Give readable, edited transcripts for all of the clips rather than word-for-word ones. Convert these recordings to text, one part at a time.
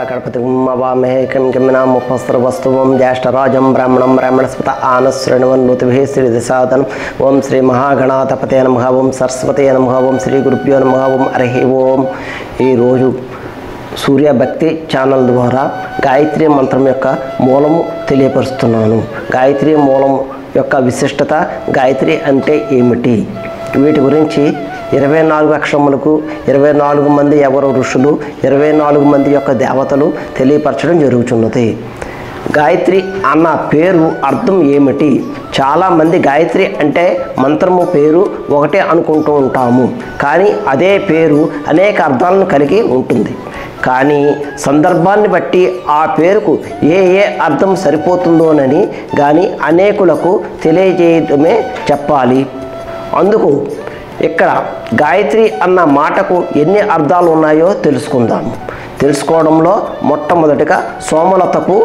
गणपतिमवामहे ज्येष्ठराजं ब्राह्मणं ब्राह्मणस्पत आनश्रेणवन्नोतिभिः श्रीदिशादनं ओं श्री महागणाधिपतये नमः ओं सरस्वती नमः ओं श्री गुरुभ्यो नमः ओं हरिः ओं। ఈ రోజు సూర్య భక్తి ఛానల్ ద్వారా గాయత్రి మంత్రం యొక్క మూలము తెలియపరుస్తున్నాను। గాయత్రి మూలం యొక్క విశిష్టత, గాయత్రి అంటే ఏమిటి, వీటి గురించి 24 అక్షరములకు 24 మంది ఎవరు ఋషులు, 24 మంది యొక్క దేవతలు తెలియపరచడం జరుగుతున్నది। గాయత్రి అన్న పేరు అర్థం ఏమిటి? చాలామంది గాయత్రి అంటే మంత్రము పేరు ఒకటే అనుకుంటూ ఉంటాము, కానీ అదే పేరు అనేక అర్థాలను కలిగి ఉంటుంది। కానీ సందర్భాన్ని బట్టి ఆ పేరుకు ఏ అర్థం సరిపోతుందోనని కానీ అనేకులకు తెలియజేయడమే చెప్పాలి। అందుకు ఇక్కడ గాయత్రి అన్న మాటకు ఎన్ని అర్థాలు ఉన్నాయో తెలుసుకుందాము। తెలుసుకోవడంలో మొట్టమొదటిగా సోమలతకు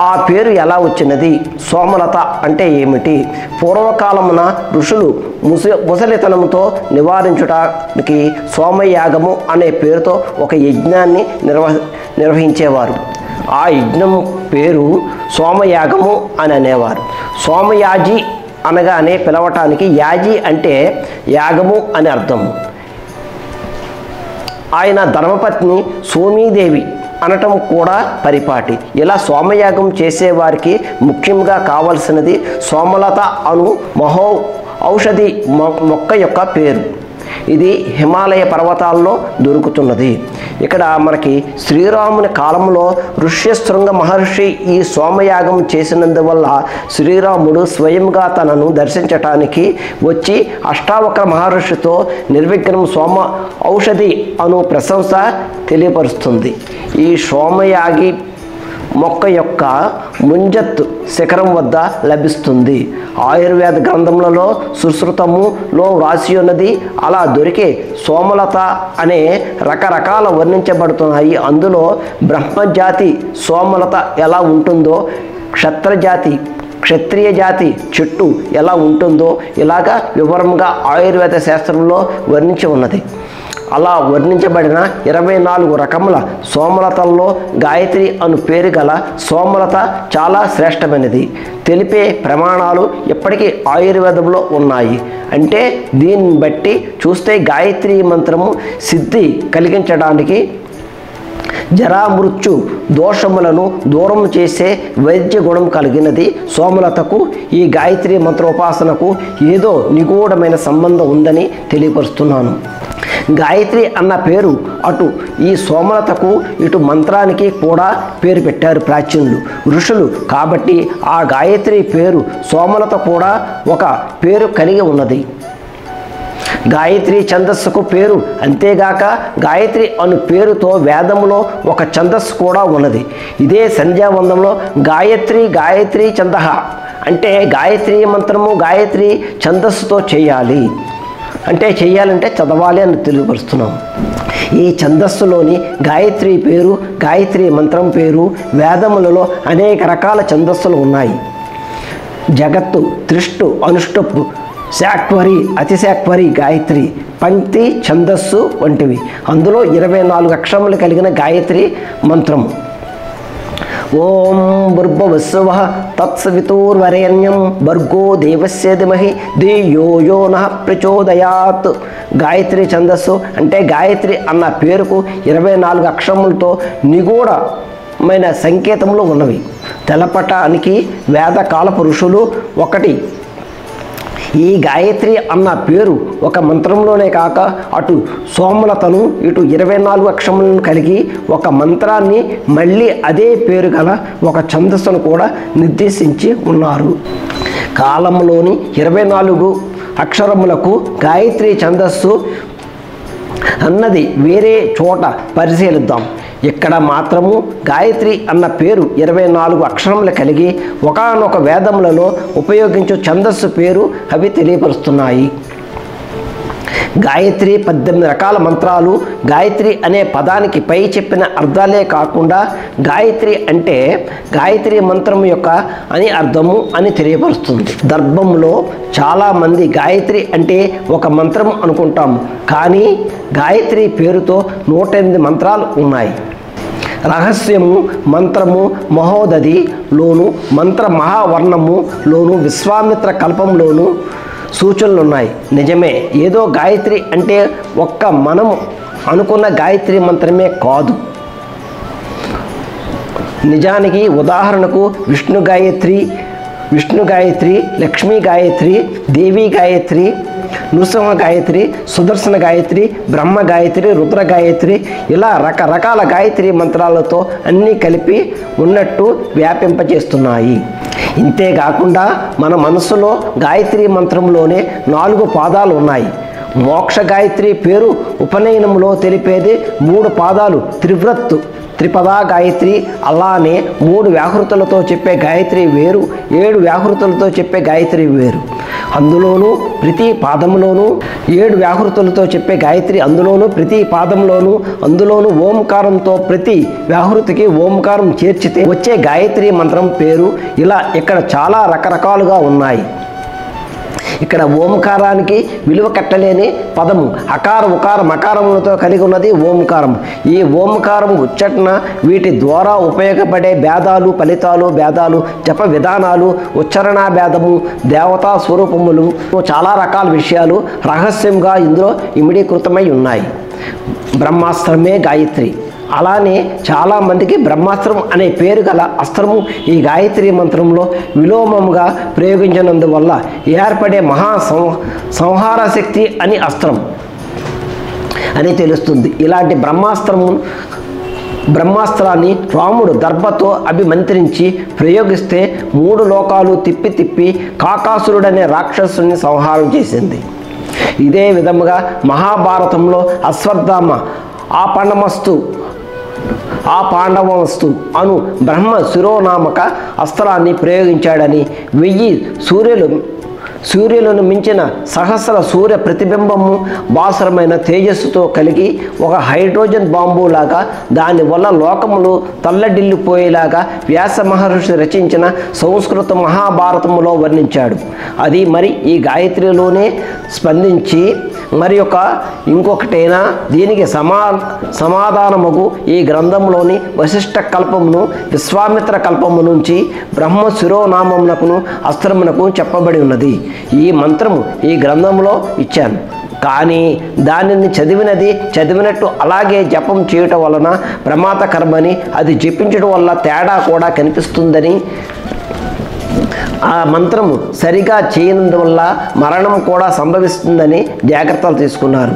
ఆ పేరు ఎలా వచ్చినది, సోమలత అంటే ఏమిటి? పూర్వకాలమున ఋషులు ముసలితనంతో నివారించడానికి సోమయాగము అనే పేరుతో ఒక యజ్ఞాన్ని నిర్వహించేవారు। ఆ యజ్ఞం పేరు సోమయాగము అని అనేవారు। సోమయాజి అనగానే పిలవటానికి యాజి అంటే యాగము అని అర్థము। ఆయన ధర్మపత్ని సోమీదేవి అనటం కూడా పరిపాటి। ఇలా సోమయాగం చేసేవారికి ముఖ్యంగా కావలసినది సోమలత అను ఔషధి మొక్క యొక్క పేరు। ఇది హిమాలయ పర్వతాల్లో దొరుకుతున్నది। ఇక్కడ మనకి శ్రీరాముని కాలంలో ఋష్యశృంగ మహర్షి ఈ సోమయాగం చేసినందువల్ల శ్రీరాముడు స్వయంగా తనను దర్శించటానికి వచ్చి అష్టావక్ర మహర్షితో నిర్విఘ్నం సోమ ఔషధి అను ప్రశంస తెలియపరుస్తుంది। ఈ సోమయాగి మొక్క యొక్క ముంజత్తు శిఖరం వద్ద లభిస్తుంది। ఆయుర్వేద గ్రంథములలో సుశ్రుతములో వ్రాసి ఉన్నది। అలా దొరికే సోమలత అనే రకరకాల వర్ణించబడుతున్నాయి। అందులో బ్రహ్మజాతి సోమలత ఎలా ఉంటుందో, క్షత్రియ జాతి చెట్టు ఎలా ఉంటుందో ఇలాగా వివరంగా ఆయుర్వేద శాస్త్రంలో వర్ణించి ఉన్నది। అలా వర్ణించబడిన 24 రకముల సోమలతల్లో గాయత్రి అను పేరు గల సోమలత చాలా శ్రేష్టమైనది తెలిపే ప్రమాణాలు ఇప్పటికీ ఆయుర్వేదంలో ఉన్నాయి। అంటే దీన్ని బట్టి చూస్తే గాయత్రి మంత్రము సిద్ధి కలిగించడానికి జరామృత్యు దోషములను దూరం చేసే వైద్య గుణం కలిగినది సోమలతకు। ఈ గాయత్రి మంత్రోపాసనకు ఏదో నిగూఢమైన సంబంధం ఉందని తెలియపరుస్తున్నాను। గాయత్రి అన్న పేరు అటు ఈ సోమలతకు ఇటు మంత్రానికి కూడా పేరు పెట్టారు ప్రాచీనులు ఋషులు। కాబట్టి ఆ గాయత్రి పేరు సోమలత కూడా ఒక పేరు కలిగి ఉన్నది। గాయత్రి ఛందస్సుకు పేరు, అంతేగాక గాయత్రి అను పేరుతో వేదములో ఒక ఛందస్సు కూడా ఉన్నది। ఇదే సంధ్యావందంలో గాయత్రి ఛందః అంటే గాయత్రి మంత్రము గాయత్రి ఛందస్సుతో చేయాలంటే చదవాలి అని తెలియపరుస్తున్నాం। ఈ ఛందస్సులోని గాయత్రి పేరు, గాయత్రి మంత్రం పేరు వేదములలో అనేక రకాల ఛందస్సులు ఉన్నాయి। జగత్తు, త్రిష్టు, అనుష్టుప్, శాక్వరి, అతిశాక్వరి, గాయత్రి, పంక్తి, ఛందస్సు వంటివి। అందులో 24 అక్షరములు కలిగిన గాయత్రి మంత్రము ఓం భూర్భువస్సువః తత్సవితుర్వరేణ్యం భర్గో దేవస్య ధీమహి ధియో యో నః ప్రచోదయాత్। గాయత్రి ఛందస్సు అంటే గాయత్రి అన్న పేరుకు 24 అక్షరములతో నిగూఢమైన సంకేతములు ఉన్నవి। తెలపటానికి వేదకాలపు ఋషులు ఒకటి ఈ గాయత్రి అన్న పేరు ఒక మంత్రంలోనే కాక అటు సోమలతను ఇటు 24 అక్షరములను కలిగి ఒక మంత్రాన్ని మళ్ళీ అదే పేరు గల ఒక ఛందస్సును కూడా నిర్దేశించి ఉన్నారు। కాలంలోని 24 అక్షరములకు గాయత్రి ఛందస్సు అన్నది వేరే చోట పరిశీలిద్దాం। ఇక్కడ మాత్రము గాయత్రి అన్న పేరు 24 అక్షరములు కలిగి ఒకానొక వేదములలో ఉపయోగించు ఛందస్సు పేరు అవి తెలియపరుస్తున్నాయి. గాయత్రి 18 రకాల మంత్రాలు. గాయత్రి అనే పదానికి పై చెప్పిన అర్థాలే కాకుండా గాయత్రి అంటే గాయత్రి మంత్రం యొక్క అని అర్థము అని తెలియపరుస్తుంది. దర్భంలో చాలామంది గాయత్రి అంటే ఒక మంత్రం అనుకుంటాము, కానీ గాయత్రి పేరుతో 108 మంత్రాలు ఉన్నాయి. రహస్యము మంత్రము మహోదధిలోను, మంత్ర మహావర్ణములోను, విశ్వామిత్ర కల్పంలోను సూచనలు ఉన్నాయి. నిజమే, ఏదో గాయత్రి అంటే ఒక్క మనము అనుకున్న గాయత్రి మంత్రమే కాదు. నిజానికి ఉదాహరణకు విష్ణు గాయత్రి, లక్ష్మీ గాయత్రి, దేవి గాయత్రి, నృసింహ గాయత్రి, సుదర్శన గాయత్రి, బ్రహ్మ గాయత్రి, రుద్ర గాయత్రి, ఇలా రకరకాల గాయత్రి మంత్రాలతో అన్నీ కలిపి ఉన్నట్టు వ్యాపింపచేస్తున్నాయి. ఇంతేకాకుండా మన మనసులో గాయత్రి మంత్రంలోనే 4 పాదాలు ఉన్నాయి. మోక్ష గాయత్రి పేరు ఉపనయనంలో తెలిపేది 3 పాదాలు త్రిపదా గాయత్రి. అలానే 3 వ్యాహృతులతో చెప్పే గాయత్రి వేరు, 7 వ్యాహృతులతో చెప్పే గాయత్రి వేరు. అందులోనూ ప్రతి పాదంలోనూ 7 వ్యాహృతులతో చెప్పే గాయత్రి ప్రతి పాదంలోనూ ఓంకారంతో ప్రతి వ్యాహృతికి ఓంకారం చేర్చితే వచ్చే గాయత్రి మంత్రం పేరు. ఇలా ఇక్కడ చాలా రకరకాలుగా ఉన్నాయి. ఇక్కడ ఓంకారానికి విలువ కట్టలేని పదము అకార ఉకార మకారములతో కలిగి ఉన్నది ఓంకారం. ఈ ఓంకారం ఉచ్చటన వీటి ద్వారా ఉపయోగపడే భేదాలు, ఫలితాలు, భేదాలు, జప విధానాలు, ఉచ్చరణ భేదము, దేవతా స్వరూపములు, చాలా రకాల విషయాలు రహస్యంగా ఇందులో ఇమిడీకృతమై ఉన్నాయి. బ్రహ్మాస్త్రమే గాయత్రి. అలానే చాలామందికి బ్రహ్మాస్త్రం అనే పేరు గల అస్త్రము ఈ గాయత్రి మంత్రంలో విలోమముగా ప్రయోగించినందువల్ల ఏర్పడే సంహార శక్తి అని అస్త్రం అని తెలుస్తుంది. ఇలాంటి బ్రహ్మాస్త్రాన్ని రాముడు దర్భతో అభిమంత్రించి ప్రయోగిస్తే 3 లోకాలు తిప్పి కాకాసురుడనే రాక్షసుని సంహారం చేసింది. ఇదే విధముగా మహాభారతంలో అశ్వత్థామ ఆ పాండవస్తు అను బ్రహ్మ శిరోనామక అస్త్రాన్ని ప్రయోగించాడని 1000 సూర్యులను మించిన సహస్ర సూర్య ప్రతిబింబము బాసరమైన తేజస్సుతో కలిగి ఒక హైడ్రోజన్ బాంబులాగా దానివల్ల లోకములు తల్లడిల్లిపోయేలాగా వ్యాస మహర్షి రచించిన సంస్కృత మహాభారతములో వర్ణించాడు. అది మరి ఈ గాయత్రిలోనే స్పందించి మరి ఇంకొకటైనా దీనికి సమాధానముగు ఈ గ్రంథంలోని వశిష్ఠ కల్పమును విశ్వామిత్ర కల్పము నుంచి బ్రహ్మ శిరోనామమునకును అస్త్రమునకు చెప్పబడి ఉన్నది. ఈ మంత్రము ఈ గ్రంథంలో ఇచ్చాను, కానీ దానిని చదివినట్టు అలాగే జపం చేయటం వలన ప్రమాదకరమని, అది జపించడం వల్ల తేడా కూడా కనిపిస్తుందని, ఆ మంత్రము సరిగా చేయనందువల్ల మరణం కూడా సంభవిస్తుందని జాగ్రత్తలు తీసుకున్నారు.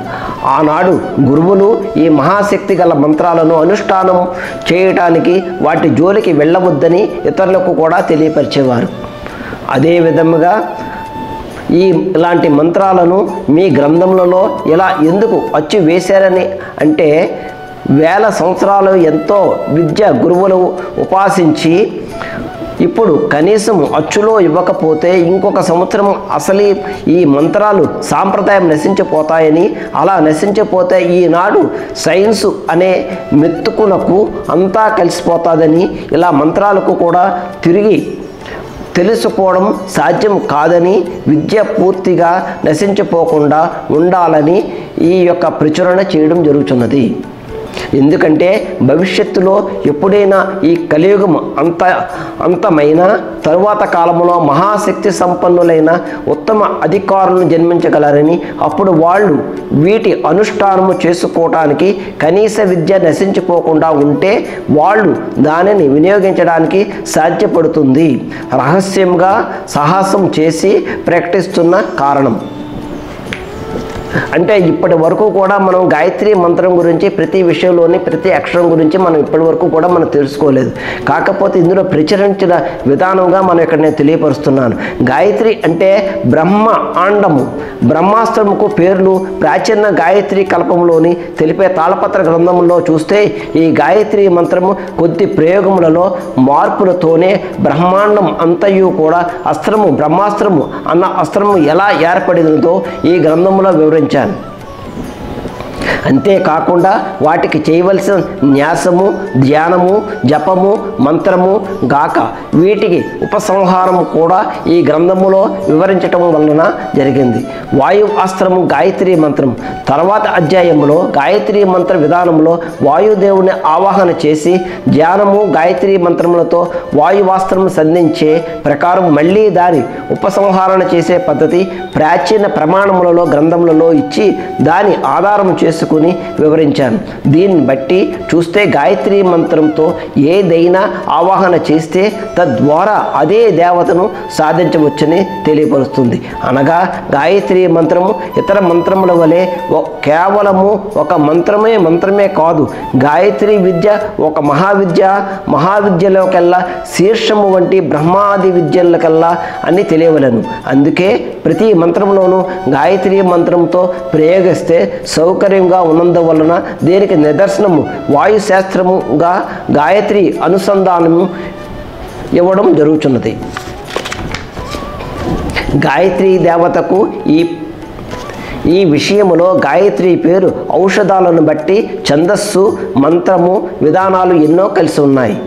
ఆనాడు గురువులు ఈ మహాశక్తి గల మంత్రాలను అనుష్ఠానం చేయటానికి వాటి జోలికి వెళ్ళవద్దని ఇతరులకు కూడా తెలియపరిచేవారు. అదే విధముగా ఇలాంటి మంత్రాలను మీ గ్రంథములలో ఇలా ఎందుకు అచ్చు వేశారని అంటే, 1000 సంవత్సరాలు ఎంతో విద్య గురువులు ఉపాసించి ఇప్పుడు కనీసం అచ్చులో ఇవ్వకపోతే ఇంకొక సంవత్సరం అసలు ఈ మంత్రాలు సాంప్రదాయం నశించిపోతాయని, అలా నశించిపోతే ఈనాడు సైన్సు అనే మెత్తుకునకు అంతా కలిసిపోతుందని, ఇలా మంత్రాలకు కూడా తిరిగి తెలుసుకోవడం సాధ్యం కాదని, విద్య పూర్తిగా నశించిపోకుండా ఉండాలని ఈ యొక్క ప్రచురణ చేయడం జరుగుతున్నది. ఎందుకంటే భవిష్యత్తులో ఎప్పుడైనా ఈ కలియుగం అంతమైన తరువాత కాలంలో మహాశక్తి సంపన్నులైన ఉత్తమ అధికారులను జన్మించగలరని, అప్పుడు వాళ్ళు వీటి అనుష్ఠానము చేసుకోవటానికి కనీస విద్య నశించిపోకుండా ఉంటే వాళ్ళు దానిని వినియోగించడానికి సాధ్యపడుతుంది. రహస్యంగా సాహసం చేసి ప్రకటిస్తున్న కారణం అంటే ఇప్పటి వరకు కూడా మనం గాయత్రి మంత్రం గురించి ప్రతి విషయంలోని ప్రతి అక్షరం గురించి మనం ఇప్పటి వరకు కూడా మనం తెలుసుకోలేదు. కాకపోతే ఇందులో ప్రచురించిన విధానంగా మనం ఇక్కడ నేను తెలియపరుస్తున్నాను. గాయత్రి అంటే బ్రహ్మ ఆండము, బ్రహ్మాస్త్రముకు పేర్లు ప్రాచీన గాయత్రి కల్పంలోని తెలిపే తాళపత్ర గ్రంథంలో చూస్తే ఈ గాయత్రి మంత్రము కొద్ది ప్రయోగములలో మార్పులతోనే బ్రహ్మాండం అంతయు కూడా అస్త్రము బ్రహ్మాస్త్రము అన్న అస్త్రము ఎలా ఏర్పడినదో ఈ గ్రంథంలో వివరించాను. అంతేకాకుండా వాటికి చేయవలసిన న్యాసము, ధ్యానము, జపము, మంత్రము గాక వీటికి ఉపసంహారము కూడా ఈ గ్రంథములో వివరించటం వలన జరిగింది. వాయువాస్త్రము గాయత్రి మంత్రం తర్వాత అధ్యాయంలో గాయత్రి మంత్ర విధానంలో వాయుదేవుని ఆవాహన చేసి ధ్యానము గాయత్రి మంత్రములతో వాయువాస్త్రము సంధించే ప్రకారం మళ్ళీ దాని ఉపసంహారణ చేసే పద్ధతి ప్రాచీన ప్రమాణములలో గ్రంథములలో ఇచ్చి దాని ఆధారం చేసుకుని వివరించాను. దీన్ని బట్టి చూస్తే గాయత్రి మంత్రంతో ఏదైనా ఆవాహన చేస్తే తద్వారా అదే దేవతను సాధించవచ్చని తెలియపరుస్తుంది. అనగా గాయత్రి మంత్రము ఇతర మంత్రముల వలె కేవలము ఒక మంత్రమే కాదు. గాయత్రి విద్య ఒక మహావిద్యలోకెల్లా శీర్షము వంటి బ్రహ్మాది విద్యలకల్లా అని తెలియవలను. అందుకే ప్రతి మంత్రంలోనూ గాయత్రి మంత్రంతో ప్రయోగిస్తే సౌకర్యంగా ఉన్నందువలన దీనికి నిదర్శనము వాయుశాస్త్రముగా గాయత్రి అనుసంధానము ఇవ్వడం జరుగుతున్నది. గాయత్రి దేవతకు ఈ విషయములో గాయత్రి పేరు ఔషధాలను బట్టి ఛందస్సు, మంత్రము, విధానాలు ఎన్నో కలిసి ఉన్నాయి.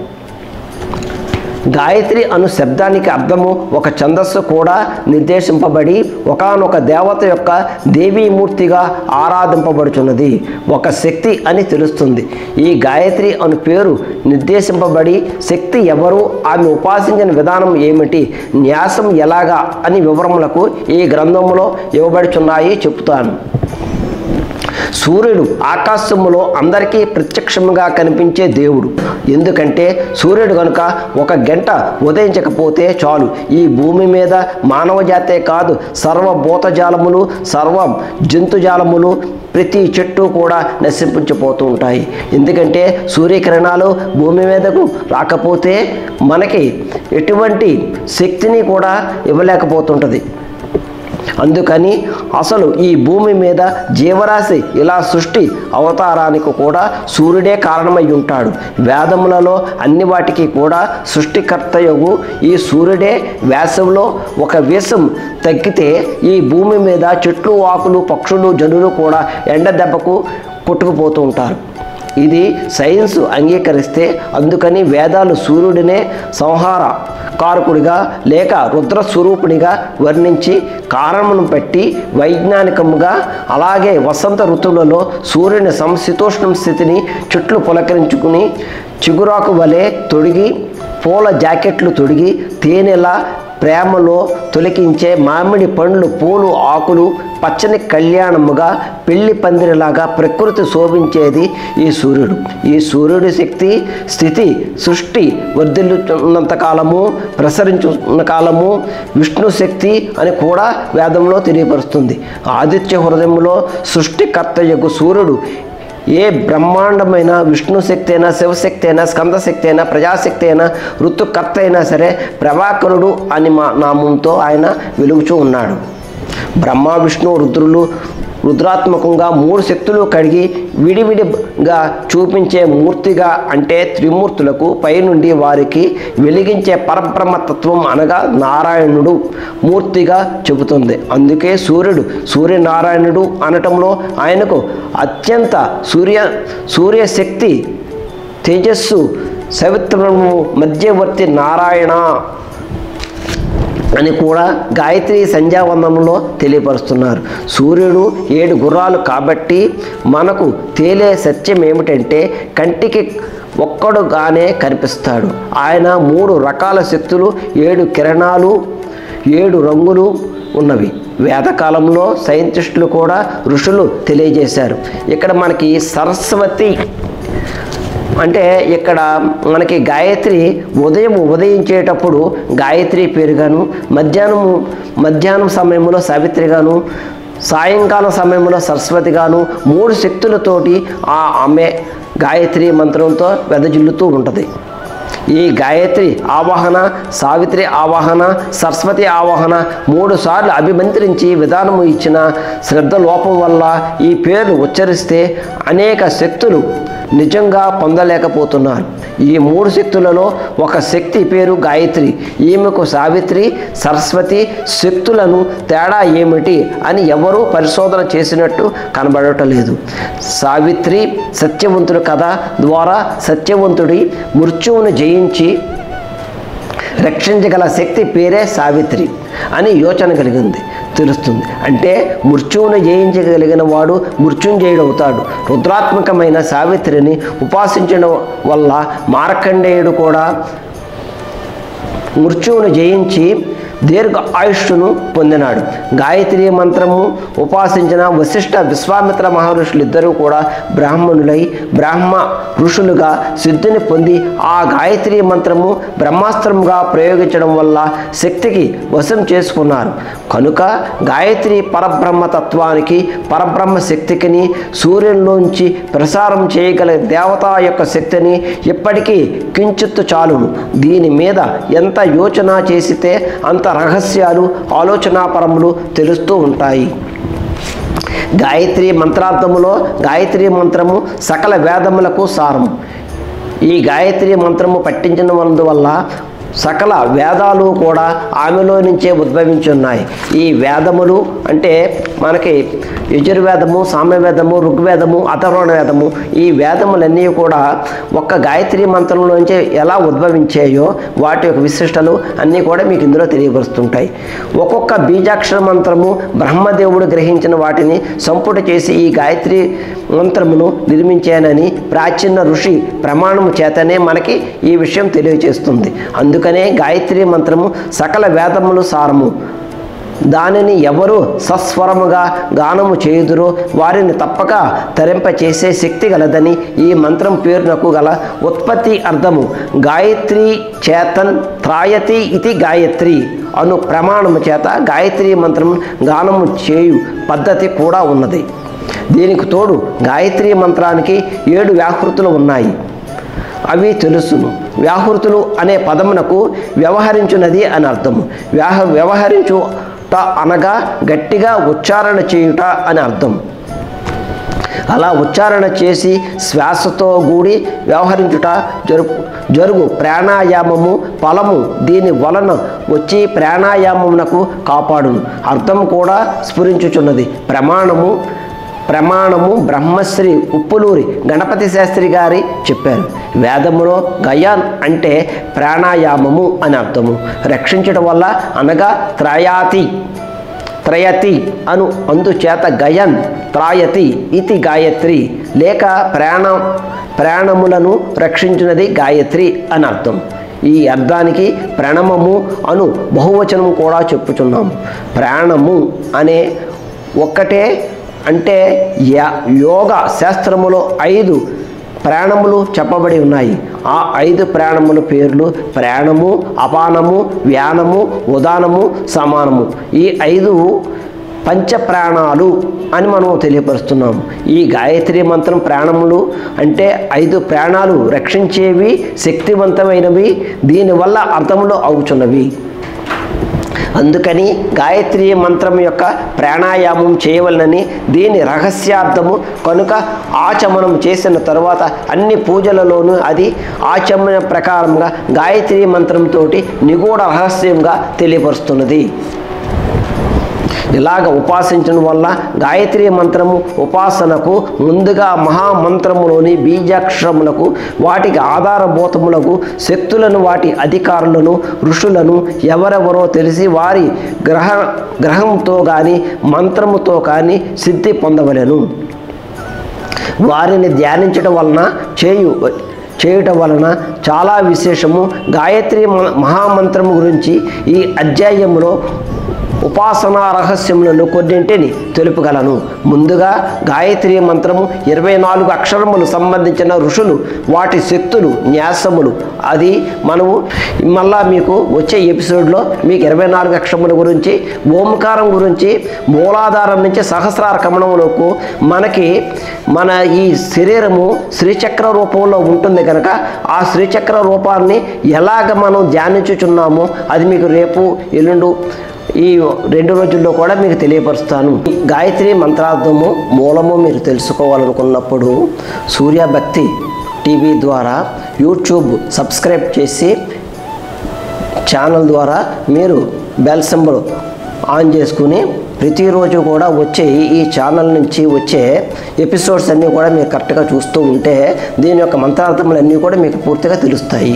గాయత్రి అను శబ్దానికి అర్థము ఒక ఛందస్సు కూడా నిర్దేశింపబడి ఒకానొక దేవత యొక్క దేవీమూర్తిగా ఆరాధింపబడుచున్నది, ఒక శక్తి అని తెలుస్తుంది. ఈ గాయత్రి అను పేరు నిర్దేశింపబడి శక్తి ఎవరు, ఆమె ఉపాసించిన విధానం ఏమిటి, న్యాసం ఎలాగా అని వివరములకు ఈ గ్రంథములో ఇవ్వబడుచున్నాయి చెప్తాను. సూర్యుడు ఆకాశములో అందరికీ ప్రత్యక్షముగా కనిపించే దేవుడు. ఎందుకంటే సూర్యుడు కనుక ఒక గంట ఉదయించకపోతే చాలు ఈ భూమి మీద మానవ జాతే కాదు సర్వభూతజాలములు, సర్వ జంతుజాలములు, ప్రతి చెట్టు కూడా నశింపించిపోతూ ఉంటాయి. ఎందుకంటే సూర్యకిరణాలు భూమి మీదకు రాకపోతే మనకి ఎటువంటి శక్తిని కూడా ఇవ్వలేకపోతుంటుంది. అందుకని అసలు ఈ భూమి మీద జీవరాశి ఇలా సృష్టి అవతారానికి కూడా సూర్యుడే కారణమై ఉంటాడు. వేదములలో అన్ని వాటికి కూడా సృష్టికర్తయగు ఈ సూర్యుడే. వేసవిలో ఒక వేసం తగ్గితే ఈ భూమి మీద చెట్లు, ఆకులు, పక్షులు, జనులు కూడా ఎండ దెబ్బకు కొట్టుకుపోతూ ఉంటారు. ఇది సైన్స్ అంగీకరిస్తే అందుకని వేదాలు సూర్యుడినే సంహార కారకుడిగా లేక రుద్ర స్వరూపుడిగా వర్ణించి కారణమును బట్టి వైజ్ఞానికముగా అలాగే వసంత ఋతువులలో సూర్యుని సమశీతోష్ణ స్థితిని చెట్లు పులకరించుకుని చిగురాకు వలె తొడిగి పూల జాకెట్లు తొడిగి తేనెలా ప్రేమలో తొలగించే మామిడి పండ్లు, పూలు, ఆకులు పచ్చని కళ్యాణముగా పెళ్లి పందిరిలాగా ప్రకృతి శోభించేది ఈ సూర్యుడు. ఈ సూర్యుడి శక్తి స్థితి సృష్టి వర్ధిల్లుతున్నంత కాలము, ప్రసరించున్న కాలము విష్ణు శక్తి అని కూడా వేదంలో తెలియపరుస్తుంది. ఆదిత్య హృదయంలో సృష్టికర్తయగు సూర్యుడు ఏ బ్రహ్మాండమైన విష్ణు శక్తి అయినా, శివశక్తి అయినా, స్కందశక్తి అయినా, ప్రజాశక్తి అయినా, ఋతుకర్త అయినా సరే ప్రభాకరుడు అని నామంతో ఆయన వెలుగుచూ ఉన్నాడు. బ్రహ్మ, విష్ణు, రుద్రులు రుద్రాత్మకంగా మూడు శక్తులు కడిగి విడివిడిగా చూపించే మూర్తిగా అంటే త్రిమూర్తులకు పైనుండి వారికి వెలిగించే పరబ్రహ్మతత్వం అనగా నారాయణుడు మూర్తిగా చెబుతుంది. అందుకే సూర్యనారాయణుడు అనటంలో ఆయనకు అత్యంత సూర్యశక్తి, తేజస్సు, సవిత్రము, మధ్యవర్తి నారాయణ అని కూడా గాయత్రి సంధ్యావందనంలో తెలియపరుస్తున్నారు. సూర్యుడు 7 గుర్రాలు కాబట్టి మనకు తేలే సత్యం ఏమిటంటే కంటికి ఒక్కడుగానే కనిపిస్తాడు. ఆయన 3 రకాల శక్తులు, 7 కిరణాలు, 7 రంగులు ఉన్నవి. వేదకాలంలో సైంటిస్టులు కూడా ఋషులు తెలియజేశారు. ఇక్కడ మనకి సరస్వతి అంటే ఇక్కడ మనకి గాయత్రి ఉదయించేటప్పుడు గాయత్రి పేరుగాను, మధ్యాహ్నం సమయంలో సావిత్రిగాను, సాయంకాల సమయంలో సరస్వతిగాను 3 శక్తులతోటి ఆమె గాయత్రి మంత్రంతో వెదజిల్లుతూ ఉంటుంది. ఈ గాయత్రి ఆవాహన, సావిత్రి ఆవాహన, సరస్వతి ఆవాహన 3 సార్లు అభిమంత్రించి విధానము ఇచ్చిన శ్రద్ధ లోపం వల్ల ఈ పేర్లు ఉచ్చరిస్తే అనేక శక్తులు నిజంగా పొందలేకపోతున్నారు. ఈ 3 శక్తులలో ఒక శక్తి పేరు గాయత్రి. ఈమెకు సావిత్రి, సరస్వతి శక్తులను తేడా ఏమిటి అని ఎవరూ పరిశోధన చేసినట్టు కనబడటం లేదు. సావిత్రి సత్యవంతుడి కథ ద్వారా సత్యవంతుడి మృత్యువును జయించి రక్షించగల శక్తి పేరే సావిత్రి అని యోచన కలిగింది తెలుస్తుంది. అంటే మృత్యువును జయించగలిగిన వాడు మృత్యుంజయుడు అవుతాడు. రుద్రాత్మకమైన సావిత్రిని ఉపాసించడం వల్ల మార్కండేయుడు కూడా మృత్యువును జయించి దీర్ఘ ఆయుష్ను పొందినాడు. గాయత్రి మంత్రము ఉపాసించిన వశిష్ఠ, విశ్వామిత్ర మహర్షులు ఇద్దరూ కూడా బ్రాహ్మణులై బ్రాహ్మ ఋషులుగా సిద్ధిని పొంది ఆ గాయత్రి మంత్రము బ్రహ్మాస్త్రముగా ప్రయోగించడం వల్ల శక్తికి వశం చేసుకున్నారు. కనుక గాయత్రి పరబ్రహ్మతత్వానికి, పరబ్రహ్మ శక్తికిని, సూర్యునిలోంచి ప్రసారం చేయగల దేవత యొక్క శక్తిని ఇప్పటికీ కించిత్తు చాలును. దీని మీద ఎంత యోచన చేసితే అంత రహస్యాలు, ఆలోచనాపరములు తెలుస్తూ ఉంటాయి. గాయత్రి మంత్రార్థములో గాయత్రి మంత్రము సకల వేదములకు సారము. ఈ గాయత్రి మంత్రము పఠించినందువల్ల సకల వేదాలు కూడా ఆమెలో నుంచే ఉద్భవించి ఉన్నాయి. ఈ వేదములు అంటే మనకి యజుర్వేదము, సామవేదము, ఋగ్వేదము, అథర్వణ వేదము, ఈ వేదములన్నీ కూడా ఒక్క గాయత్రి మంత్రంలోంచే ఎలా ఉద్భవించాయో వాటి యొక్క విశిష్టలు అన్నీ కూడా మీకు ఇందులో తెలియపరుస్తుంటాయి. ఒక్కొక్క బీజాక్షర మంత్రము బ్రహ్మదేవుడు గ్రహించిన వాటిని సంపుట చేసి ఈ గాయత్రి మంత్రమును నిర్మించానని ప్రాచీన ఋషి ప్రమాణము చేతనే మనకి ఈ విషయం తెలియజేస్తుంది. అందుకనే గాయత్రి మంత్రము సకల వేదములు సారము. దానిని ఎవరు సస్వరముగా గానము చేయుదురో వారిని తప్పక తరింపచేసే శక్తి గలదని ఈ మంత్రం పేరునకు గల ఉత్పత్తి అర్థము. గాయత్రి చేతన్ త్రాయతి ఇది గాయత్రి అను ప్రమాణము చేత గాయత్రి మంత్రం గానము చేయు పద్ధతి కూడా ఉన్నది. దీనికి తోడు గాయత్రి మంత్రానికి 7 వ్యాహృతులు ఉన్నాయి. అవి తెలుసును. వ్యాహృతులు అనే పదమునకు వ్యవహరించున్నది అని అర్థము. వ్యవహరించుట అనగా గట్టిగా ఉచ్చారణ చేయుట అని అర్థం. అలా ఉచ్చారణ చేసి శ్వాసతో కూడి వ్యవహరించుట జరుగు ప్రాణాయామము ఫలము దీని వలన వచ్చి ప్రాణాయామమునకు కాపాడును. అర్థం కూడా స్ఫురించుచున్నది. ప్రమాణము బ్రహ్మశ్రీ ఉప్పులూరి గణపతి శాస్త్రి గారి చెప్పారు. వేదములో గయాన్ అంటే ప్రాణాయామము అని అర్థము. రక్షించడం వల్ల అనగా త్రయతి అను అందుచేత గయన్ త్రాయతి ఇది గాయత్రి లేక ప్రాణములను రక్షించినది గాయత్రి అని అర్థం. ఈ అర్థానికి ప్రణమము అను బహువచనం కూడా చెప్పుచున్నాము. ప్రాణము అనే ఒక్కటే అంటే యోగ శాస్త్రములో 5 ప్రాణములు చెప్పబడి ఉన్నాయి. ఆ 5 ప్రాణముల పేర్లు ప్రాణము, అపానము, వ్యానము, ఉదానము, సమానము. ఈ 5 పంచప్రాణాలు అని మనం తెలియపరుస్తున్నాము. ఈ గాయత్రి మంత్రం ప్రాణములు అంటే 5 ప్రాణాలు రక్షించేవి, శక్తివంతమైనవి, దీనివల్ల అర్థములు అవుచున్నవి. అందుకని గాయత్రి మంత్రం యొక్క ప్రాణాయామం చేయవలనని దీని రహస్యార్థము. కనుక ఆచమనం చేసిన తరువాత అన్ని పూజలలోనూ అది ఆచమన ప్రకారంగా గాయత్రి మంత్రంతో నిగూఢ రహస్యంగా తెలియపరుస్తున్నది. ఇలాగ ఉపాసించడం వల్ల గాయత్రి మంత్రము ఉపాసనకు ముందుగా మహామంత్రములోని బీజాక్షరములకు, వాటికి ఆధారభూతములకు శక్తులను, వాటి అధికారులను, ఋషులను ఎవరెవరో తెలిసి వారి గ్రహంతో కానీ మంత్రముతో కానీ సిద్ధి పొందవలెను. వారిని ధ్యానించడం వలన చేయుట వలన చాలా విశేషము. గాయత్రి మహామంత్రము గురించి ఈ అధ్యాయంలో ఉపాసనా రహస్యములను కొన్నింటిని తెలుపగలను. ముందుగా గాయత్రి మంత్రము 24 అక్షరములు సంబంధించిన ఋషులు, వాటి శక్తులు, న్యాసములు, అది మనము మళ్ళా మీకు వచ్చే ఎపిసోడ్లో మీకు 24 అక్షరముల గురించి, ఓంకారం గురించి, మూలాధారం నుంచి సహస్రార కమలములకు మన ఈ శరీరము శ్రీచక్ర రూపంలో ఉంటుంది కనుక ఆ శ్రీచక్ర రూపాన్ని ఎలాగ మనం ధ్యానించుచున్నామో అది మీకు రేపు ఎల్లుండు ఈ 2 రోజుల్లో కూడా మీకు తెలియపరుస్తాను. గాయత్రి మంత్రార్థము మూలము మీరు తెలుసుకోవాలనుకున్నప్పుడు సూర్యభక్తి టీవీ ద్వారా యూట్యూబ్ సబ్స్క్రైబ్ చేసి ఛానల్ ద్వారా మీరు బెల్ సింబల్ ఆన్ చేసుకుని ప్రతిరోజు కూడా వచ్చే ఈ ఛానల్ నుంచి వచ్చే ఎపిసోడ్స్ అన్నీ కూడా మీరు కరెక్ట్గా చూస్తూ ఉంటే దీని యొక్క మంత్రార్థములన్నీ కూడా మీకు పూర్తిగా తెలుస్తాయి.